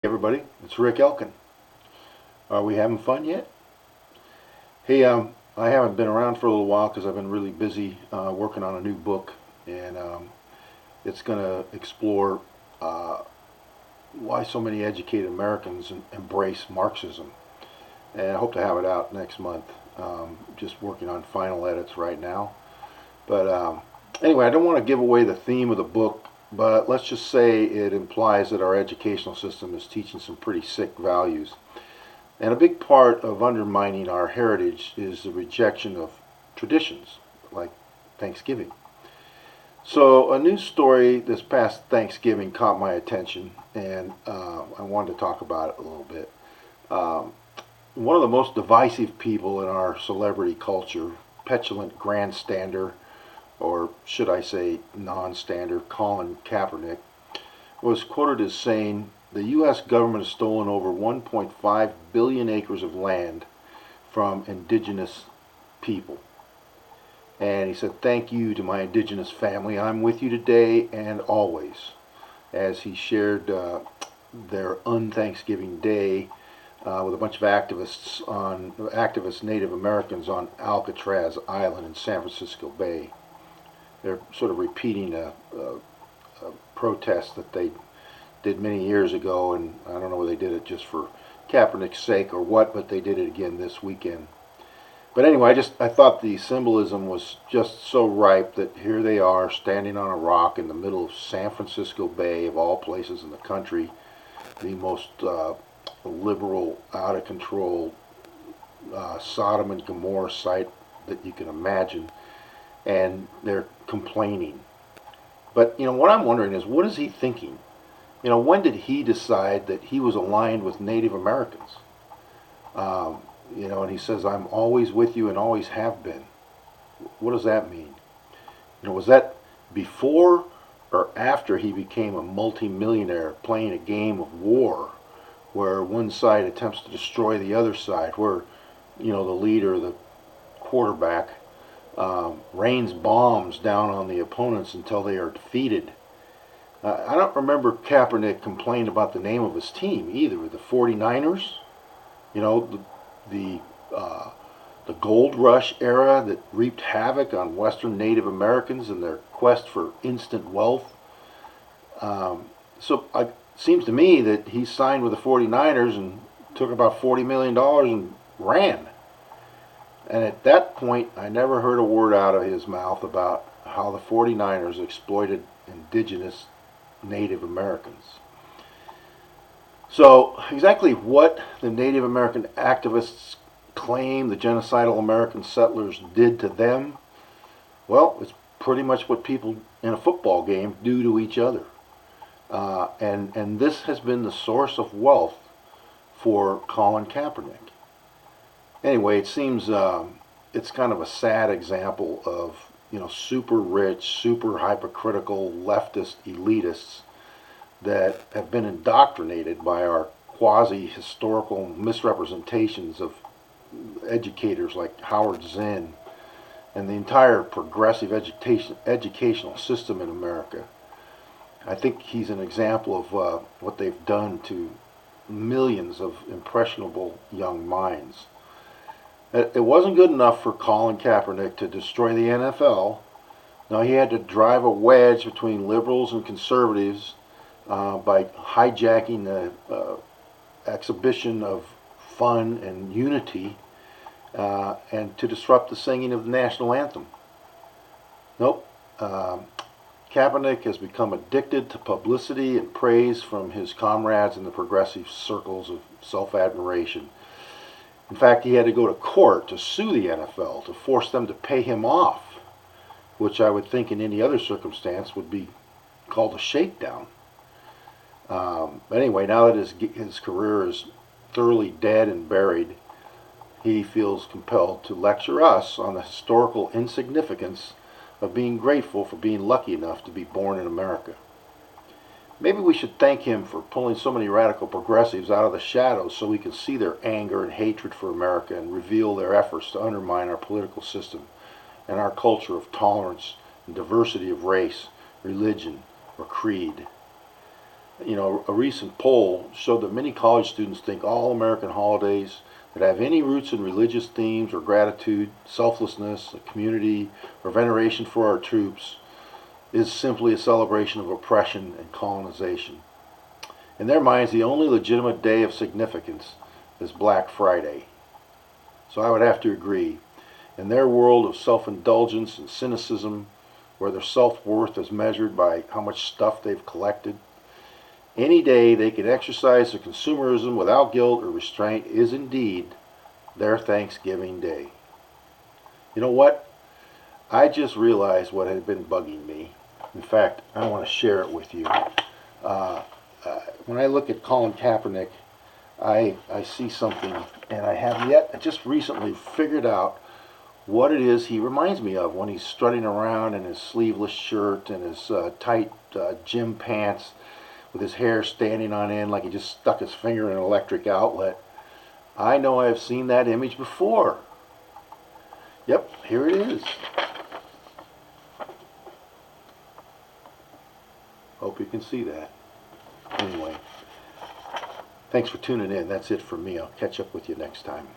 Everybody, it's Rick Elkin. Are we having fun yet? Hey, I haven't been around for a little while because I've been really busy working on a new book, and it's going to explore uh, why so many educated Americans embrace Marxism. And I hope to have it out next month. Just working on final edits right now. But anyway, I don't want to give away the theme of the book, but let's just say it implies that our educational system is teaching some pretty sick values. And a big part of undermining our heritage is the rejection of traditions, like Thanksgiving. So, a news story this past Thanksgiving caught my attention, and I wanted to talk about it a little bit. Um, One of the most divisive people in our celebrity culture, petulant grandstander, or should I say non-stander, Colin Kaepernick, was quoted as saying, "The U.S. government has stolen over 1.5 billion acres of land from indigenous people." And he said, "Thank you to my indigenous family. I'm with you today and always," as he shared their unthanksgiving day with a bunch of activist Native Americans on Alcatraz Island in San Francisco Bay. They're sort of repeating a protest that they did many years ago, and I don't know whether they did it just for Kaepernick's sake or what, but they did it again this weekend. But anyway, I thought the symbolism was just so ripe that here they are standing on a rock in the middle of San Francisco Bay, of all places in the country, the most liberal, out of control Sodom and Gomorrah site that you can imagine, and they're complaining. But what I'm wondering is, what is he thinking? When did he decide that he was aligned with Native Americans? Um, and he says, "I'm always with you and always have been." What does that mean? Was that before or after he became a multimillionaire playing a game of war where one side attempts to destroy the other side, where, the leader, the quarterback, rains bombs down on the opponents until they are defeated? I don't remember Kaepernick complained about the name of his team either. The 49ers, you know, the uh, the gold rush era that reaped havoc on Western Native Americans in their quest for instant wealth. So it seems to me that he signed with the 49ers and took about $40 million and ran. And at that point, I never heard a word out of his mouth about how the 49ers exploited indigenous Native Americans. So, exactly what the Native American activists claim the genocidal American settlers did to them, well, it's pretty much what people in a football game do to each other. And this has been the source of wealth for Colin Kaepernick. Anyway, it seems it's kind of a sad example of super rich, super hypocritical leftist elitists that have been indoctrinated by our quasi-historical misrepresentations of educators like Howard Zinn and the entire progressive educational system in America. I think he's an example of what they've done to millions of impressionable young minds. It wasn't good enough for Colin Kaepernick to destroy the NFL. Now he had to drive a wedge between liberals and conservatives by hijacking the exhibition of fun and unity and to disrupt the singing of the national anthem. Nope. Kaepernick has become addicted to publicity and praise from his comrades in the progressive circles of self-admiration. In fact, he had to go to court to sue the NFL to force them to pay him off, which I would think in any other circumstance would be called a shakedown. Anyway, now that his career is thoroughly dead and buried, he feels compelled to lecture us on the historical insignificance of being grateful for being lucky enough to be born in America. Maybe we should thank him for pulling so many radical progressives out of the shadows so we can see their anger and hatred for America and reveal their efforts to undermine our political system and our culture of tolerance and diversity of race, religion, or creed. A recent poll showed that many college students think all American holidays that have any roots in religious themes or gratitude, selflessness, community, or veneration for our troops is simply a celebration of oppression and colonization. In their minds, the only legitimate day of significance is Black Friday. So I would have to agree. In their world of self-indulgence and cynicism, where their self-worth is measured by how much stuff they've collected, any day they can exercise their consumerism without guilt or restraint is indeed their Thanksgiving Day. You know what? I just realized what had been bugging me. In fact, I want to share it with you. When I look at Colin Kaepernick, I see something, and I have yet just recently figured out what it is he reminds me of when he's strutting around in his sleeveless shirt and his tight gym pants with his hair standing on end like he just stuck his finger in an electric outlet. I know I've seen that image before. Yep, here it is. Hope you can see that. Anyway, thanks for tuning in. That's it for me. I'll catch up with you next time.